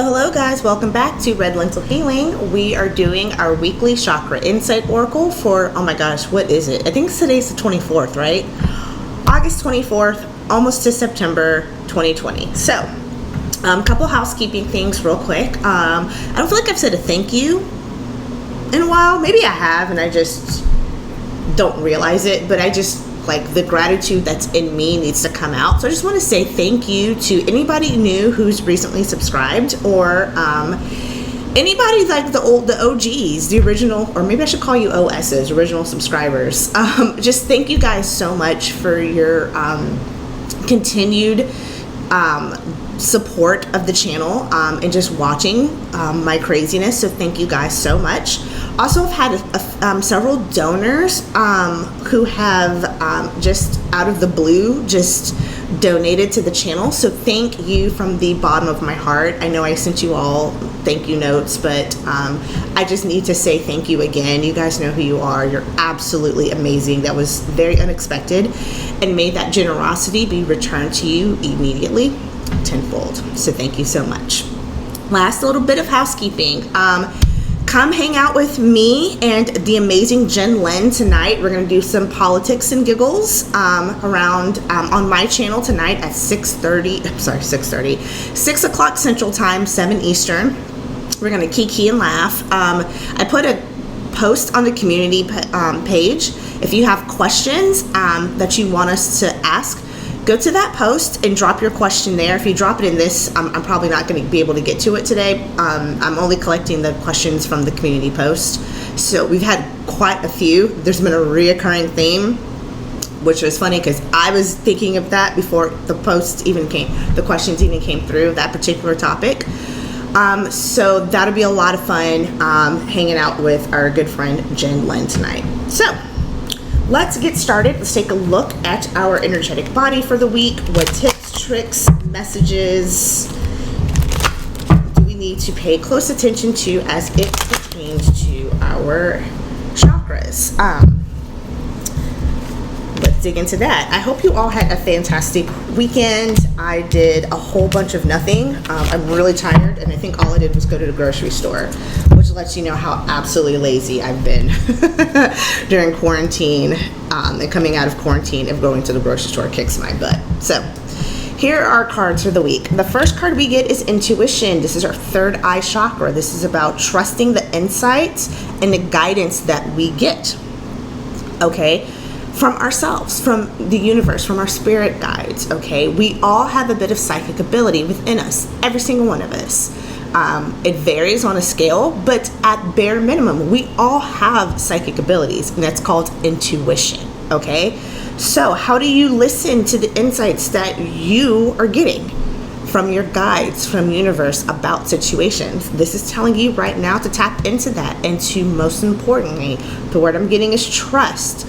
Hello guys, welcome back to Red Lentil Healing. We are doing our weekly chakra insight oracle for, oh my gosh, what is it? I think today's the 24th, right? August 24th, almost to September 2020. So, a couple housekeeping things real quick. I don't feel like I've said a thank you in a while. Maybe I have and I just don't realize it, but I just like the gratitude that's in me needs to come out. So I just want to say thank you to anybody new who's recently subscribed, or anybody like the OGs, the original, or maybe I should call you OSs, original subscribers. Just thank you guys so much for your continued support of the channel and just watching my craziness. So thank you guys so much. Also, I've had several donors who have just out of the blue just donated to the channel. So thank you from the bottom of my heart. I know I sent you all thank you notes, but I just need to say thank you again. You guys know who you are. You're absolutely amazing. That was very unexpected, and may that generosity be returned to you immediately tenfold. So thank you so much. Last little bit of housekeeping. Come hang out with me and the amazing Jen Lynn tonight. We're going to do some politics and giggles around on my channel tonight at 6 o'clock Central Time, 7 Eastern. We're going to kiki and laugh. I put a post on the community page. If you have questions that you want us to ask, go to that post and drop your question there. If you drop it in this, I'm probably not going to be able to get to it today. I'm only collecting the questions from the community post. So we've had quite a few. There's been a reoccurring theme, which was funny because I was thinking of that before the questions even came through, that particular topic. So that'll be a lot of fun hanging out with our good friend Jen Lynn tonight. So let's get started. Let's take a look at our energetic body for the week. What tips, tricks, messages do we need to pay close attention to as it pertains to our chakras? Let's dig into that. I hope you all had a fantastic weekend. I did a whole bunch of nothing. I'm really tired, and I think all I did was go to the grocery store, which lets you know how absolutely lazy I've been during quarantine, and coming out of quarantine and going to the grocery store kicks my butt. So here are our cards for the week. The first card we get is intuition. This is our third eye chakra. This is about trusting the insights and the guidance that we get, okay, from ourselves, from the universe, from our spirit guides, okay? We all have a bit of psychic ability within us, every single one of us. It varies on a scale, but at bare minimum, we all have psychic abilities, and that's called intuition, okay? So how do you listen to the insights that you are getting from your guides, from the universe about situations? This is telling you right now to tap into that, and to, most importantly, the word I'm getting is trust.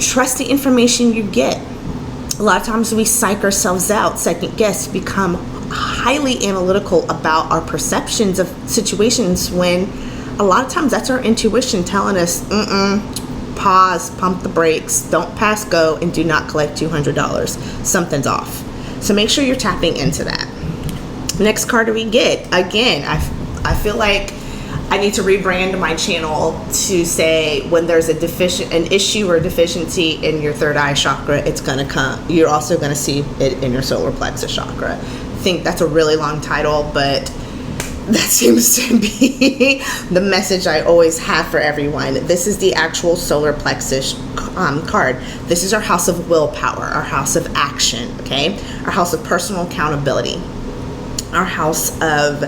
Trust the information you get. A lot of times we psych ourselves out, second guess, become highly analytical about our perceptions of situations, when a lot of times that's our intuition telling us, pause, pump the brakes, don't pass go, and do not collect $200. Something's off. So make sure you're tapping into that. Next card we get, again, I feel like I need to rebrand my channel to say when there's an issue or deficiency in your third eye chakra, it's gonna come. You're also gonna see it in your solar plexus chakra. I think that's a really long title, but that seems to be the message I always have for everyone. This is the actual solar plexus card. This is our house of willpower, our house of action, okay? Our house of personal accountability, our house of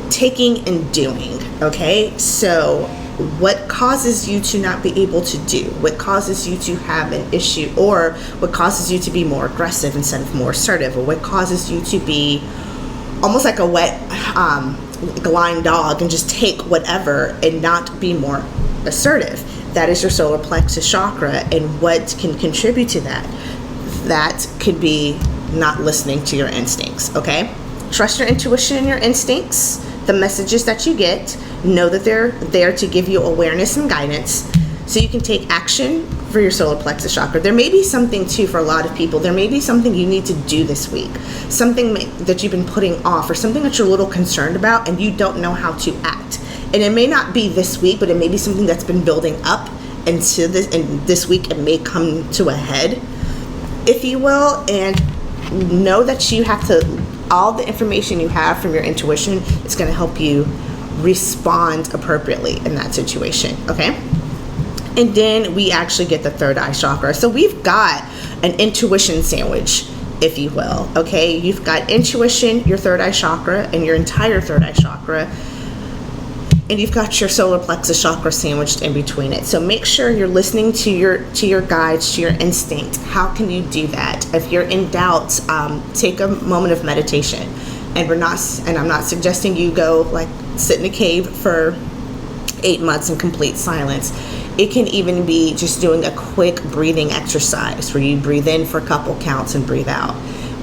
taking and doing, okay? So what causes you to not be able to do? What causes you to have an issue? Or what causes you to be more aggressive instead of more assertive? Or what causes you to be almost like a blind dog and just take whatever and not be more assertive? That is your solar plexus chakra, and what can contribute to that? That could be not listening to your instincts, okay? Trust your intuition and your instincts. The messages that you get, know that they're there to give you awareness and guidance. so you can take action for your solar plexus chakra. There may be something too for a lot of people. There may be something you need to do this week, something that you've been putting off, or something that you're a little concerned about and you don't know how to act. And it may not be this week, but it may be something that's been building up into this, and this week it may come to a head, if you will. And know that you have to, all the information you have from your intuition is going to help you respond appropriately in that situation, okay? And then we actually get the third eye chakra. So we've got an intuition sandwich, if you will, okay? You've got intuition, your third eye chakra, and your entire third eye chakra. And you've got your solar plexus chakra sandwiched in between it. So make sure you're listening to your guides, to your instinct. How can you do that? If you're in doubt, take a moment of meditation. And I'm not suggesting you go like sit in a cave for 8 months in complete silence. It can even be just doing a quick breathing exercise where you breathe in for a couple counts and breathe out,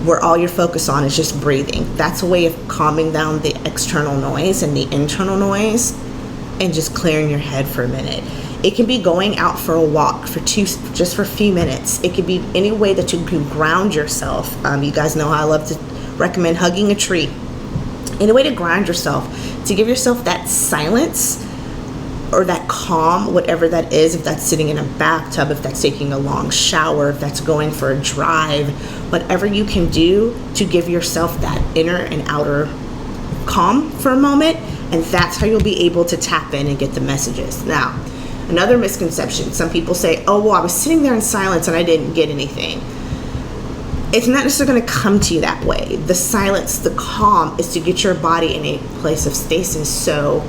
where all your focus on is just breathing. That's a way of calming down the external noise and the internal noise and just clearing your head for a minute. It can be going out for a walk just for a few minutes. It could be any way that you can ground yourself. You guys know how I love to recommend hugging a tree. Any way to ground yourself, to give yourself that silence or that calm, whatever that is, if that's sitting in a bathtub, if that's taking a long shower, if that's going for a drive, whatever you can do to give yourself that inner and outer calm for a moment, and that's how you'll be able to tap in and get the messages. Now, another misconception, some people say, oh, well, I was sitting there in silence and I didn't get anything. It's not necessarily going to come to you that way. The silence, the calm, is to get your body in a place of stasis, so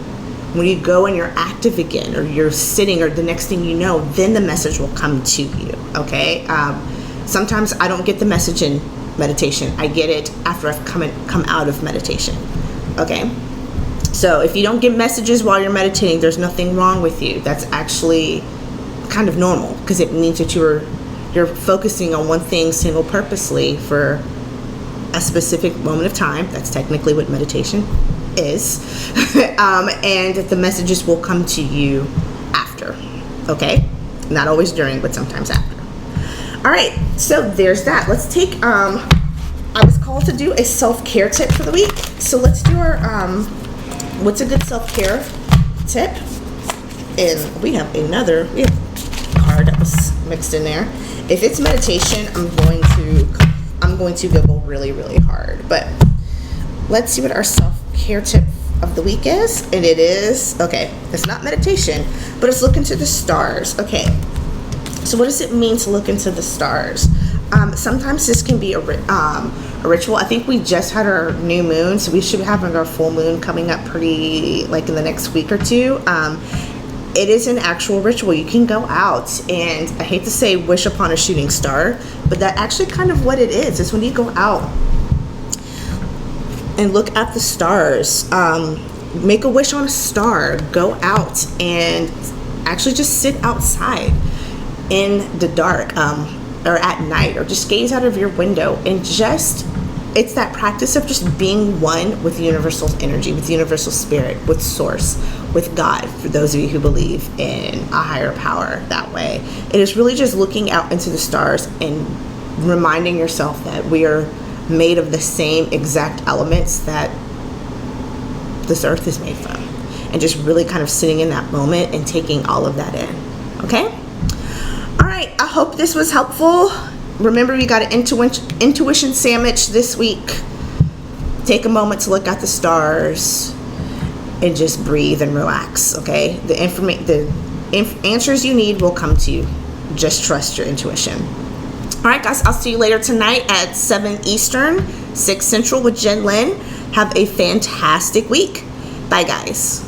when you go and you're active again, or you're sitting, or the next thing you know, then the message will come to you, okay? Sometimes I don't get the message in meditation. I get it after I've come out of meditation, okay? So if you don't get messages while you're meditating, there's nothing wrong with you. That's actually kind of normal, because it means that you're focusing on one thing single purposely for a specific moment of time. That's technically what meditation is. And the messages will come to you after, okay? Not always during, but sometimes after. All right, so there's that. Let's take, I was called to do a self-care tip for the week. So let's do our, what's a good self-care tip? And we have a card that was mixed in there. If it's meditation, I'm going to go really, really hard. But let's see what our self-care tip of the week is. And it is, okay, it's not meditation, but it's look into the stars. Okay, so what does it mean to look into the stars? Sometimes this can be a ritual. I think we just had our new moon, so we should be having our full moon coming up pretty, like in the next week or two. It is an actual ritual. You can go out and, I hate to say wish upon a shooting star, but that actually kind of what it is. It's when you go out and look at the stars, make a wish on a star, go out and actually just sit outside in the dark, or at night, or just gaze out of your window and just, it's that practice of just being one with universal energy, with universal spirit, with source, with God, for those of you who believe in a higher power that way. It is really just looking out into the stars and reminding yourself that we are made of the same exact elements that this earth is made from, and just really kind of sitting in that moment and taking all of that in, okay? All right, I hope this was helpful. Remember, we got an intuition sandwich this week. Take a moment to look at the stars and just breathe and relax, okay? The answers you need will come to you. Just trust your intuition. All right, guys, I'll see you later tonight at 7 Eastern, 6 Central with Jen Lynn. Have a fantastic week. Bye, guys.